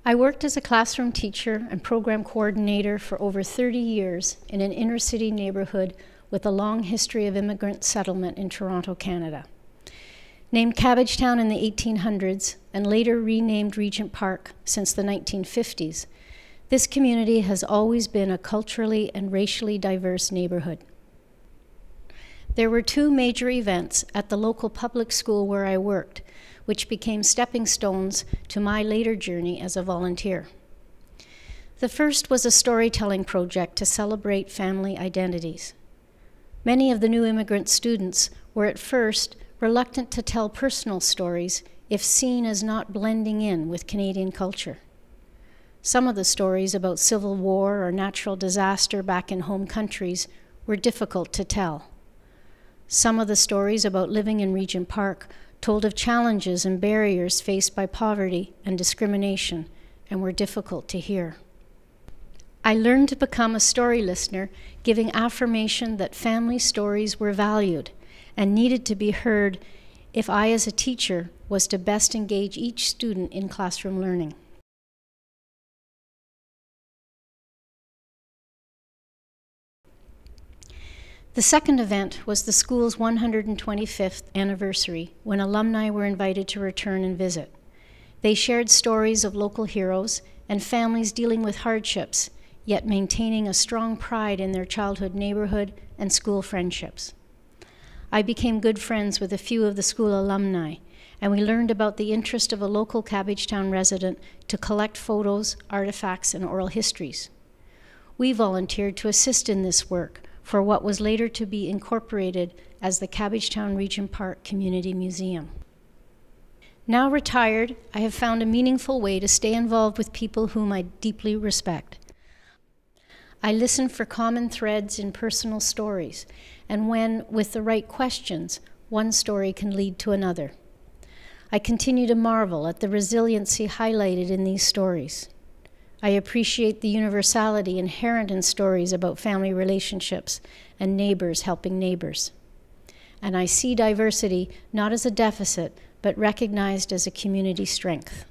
I worked as a classroom teacher and program coordinator for over 30 years in an inner-city neighborhood with a long history of immigrant settlement in Toronto, Canada. Named Cabbagetown in the 1800s and later renamed Regent Park since the 1950s, this community has always been a culturally and racially diverse neighborhood. There were two major events at the local public school where I worked, which became stepping stones to my later journey as a volunteer. The first was a storytelling project to celebrate family identities. Many of the new immigrant students were at first reluctant to tell personal stories if seen as not blending in with Canadian culture. Some of the stories about civil war or natural disaster back in home countries were difficult to tell. Some of the stories about living in Regent Park told of challenges and barriers faced by poverty and discrimination and were difficult to hear. I learned to become a story listener, giving affirmation that family stories were valued and needed to be heard if I, as a teacher, was to best engage each student in classroom learning. The second event was the school's 125th anniversary, when alumni were invited to return and visit. They shared stories of local heroes and families dealing with hardships, yet maintaining a strong pride in their childhood neighborhood and school friendships. I became good friends with a few of the school alumni, and we learned about the interest of a local Cabbagetown resident to collect photos, artifacts, and oral histories. We volunteered to assist in this work for what was later to be incorporated as the Cabbagetown Regent Park Community Museum. Now retired, I have found a meaningful way to stay involved with people whom I deeply respect. I listen for common threads in personal stories, and when, with the right questions, one story can lead to another. I continue to marvel at the resiliency highlighted in these stories. I appreciate the universality inherent in stories about family relationships and neighbors helping neighbors. And I see diversity not as a deficit, but recognized as a community strength.